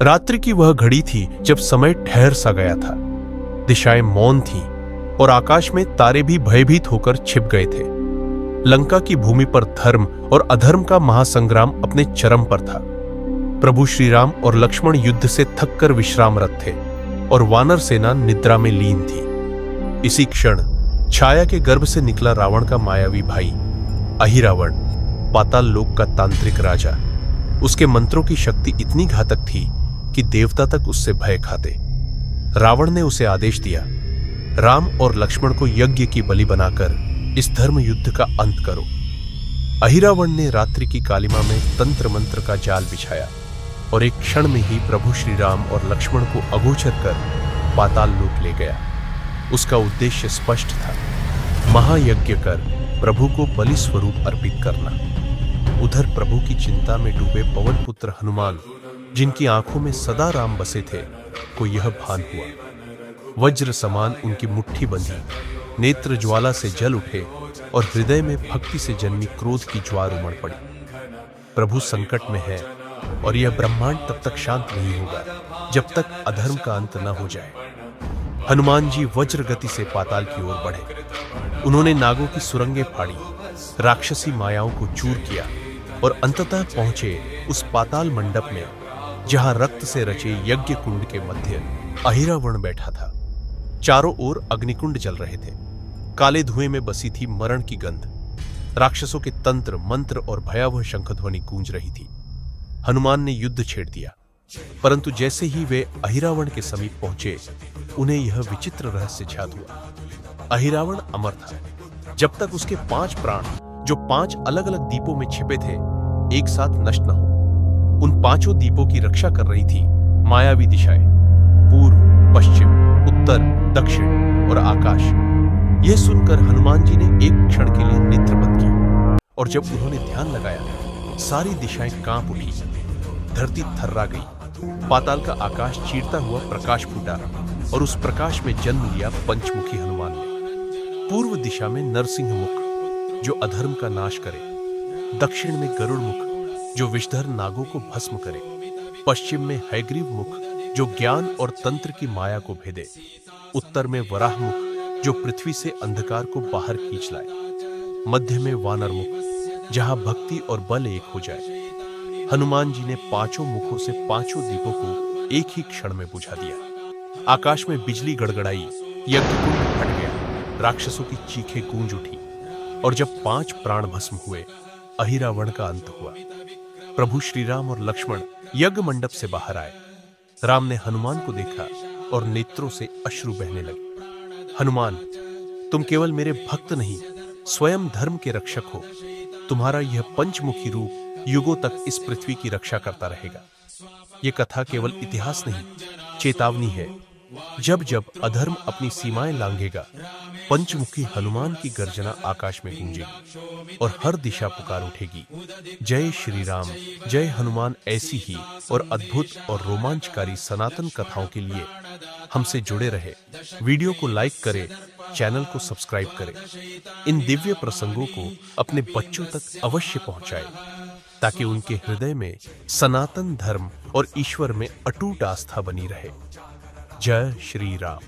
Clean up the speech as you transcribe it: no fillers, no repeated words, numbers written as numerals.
रात्रि की वह घड़ी थी जब समय ठहर सा गया था। दिशाएं मौन थीं और आकाश में तारे भी भयभीत होकर छिप गए थे। लंका की भूमि पर धर्म और अधर्म का महासंग्राम अपने चरम पर था। प्रभु श्री राम और लक्ष्मण युद्ध से थककर विश्रामरत थे और वानर सेना निद्रा में लीन थी। इसी क्षण छाया के गर्भ से निकला रावण का मायावी भाई अहिरावण, पाताल लोक का तांत्रिक राजा। उसके मंत्रों की शक्ति इतनी घातक थी कि देवता तक उससे भय खाते। रावण ने उसे आदेश दिया, राम और लक्ष्मण को यज्ञ की बलि बनाकर इस धर्म युद्ध का अंत करो। अहिरावण ने रात्रि की कालिमा में तंत्र मंत्र का जाल बिछाया और एक क्षण में ही प्रभु श्री राम और लक्ष्मण को अगोचर कर पाताल लोक ले गया। उसका उद्देश्य स्पष्ट था, महायज्ञ कर प्रभु को बलि स्वरूप अर्पित करना। उधर प्रभु की चिंता में डूबे पवन पुत्र हनुमान, जिनकी आंखों में सदा राम बसे थे, को यह भान हुआ। वज्र समान उनकी मुट्ठी बंधी, नेत्र ज्वाला से जल उठे और हृदय में भक्ति से जन्मी क्रोध की ज्वार उमड़ पड़ी। प्रभु संकट में है और यह ब्रह्मांड तब तक शांत नहीं होगा जब तक अधर्म का अंत न हो जाए। हनुमान जी वज्र गति से पाताल की ओर बढ़े। उन्होंने नागों की सुरंगें फाड़ी, राक्षसी मायाओं को चूर किया और अंततः पहुंचे उस पाताल मंडप में जहां रक्त से रचे यज्ञ कुंड के मध्य अहिरावण बैठा था। चारों ओर अग्निकुंड जल रहे थे। काले धुएं में बसी थी मरण की गंध। राक्षसों के तंत्र मंत्र और भयावह शंखध्वनि गूंज रही थी। हनुमान ने युद्ध छेड़ दिया, परंतु जैसे ही वे अहिरावण के समीप पहुंचे, उन्हें यह विचित्र रहस्य ज्ञात हुआ। अहिरावण अमर था जब तक उसके 5 प्राण, जो 5 अलग अलग दीपों में छिपे थे, एक साथ नष्ट न हो। उन 5 दीपों की रक्षा कर रही थी मायावी दिशाएं, पूर्व, पश्चिम, उत्तर, दक्षिण और आकाश। यह सुनकर हनुमान जी ने एक क्षण के लिए नेत्र बंद किए और जब उन्होंने ध्यान लगाया, सारी दिशाएं कांप उठी, धरती थर्रा गई, पाताल का आकाश चीरता हुआ प्रकाश फूटा और उस प्रकाश में जन्म लिया पंचमुखी हनुमान ने। पूर्व दिशा में नरसिंह मुख, जो अधर्म का नाश करे। दक्षिण में गरुड़ मुख, जो विषधर नागों को भस्म करे। पश्चिम में हयग्रीव मुख, जो ज्ञान और तंत्र की माया को भेदे। उत्तर में वराह मुख, जो पृथ्वी से अंधकार को बाहर खींच लाए। मध्य में वानर मुख, जहां भक्ति और बल एक हो जाए। हनुमान जी ने 5 मुखों से 5 दीपों को एक ही क्षण में बुझा दिया। आकाश में बिजली गड़गड़ाई, यज्ञकुंड फट गया, राक्षसों की चीखें गूंज उठी और जब 5 प्राण भस्म हुए, अहिरावण का अंत हुआ। प्रभु श्री राम और लक्ष्मण यज्ञ मंडप से बाहर आए। राम ने हनुमान को देखा और नेत्रों से अश्रु बहने लगे। हनुमान, तुम केवल मेरे भक्त नहीं, स्वयं धर्म के रक्षक हो। तुम्हारा यह पंचमुखी रूप युगों तक इस पृथ्वी की रक्षा करता रहेगा। यह कथा केवल इतिहास नहीं, चेतावनी है। जब जब अधर्म अपनी सीमाएं लांघेगा, पंचमुखी हनुमान की गर्जना आकाश में गूंजेगी और हर दिशा पुकार उठेगी, जय श्री राम, जय हनुमान। ऐसी ही और अद्भुत और रोमांचकारी सनातन कथाओं के लिए हमसे जुड़े रहे। वीडियो को लाइक करें, चैनल को सब्सक्राइब करें। इन दिव्य प्रसंगों को अपने बच्चों तक अवश्य पहुंचाएं, ताकि उनके हृदय में सनातन धर्म और ईश्वर में अटूट आस्था बनी रहे। जय श्री राम।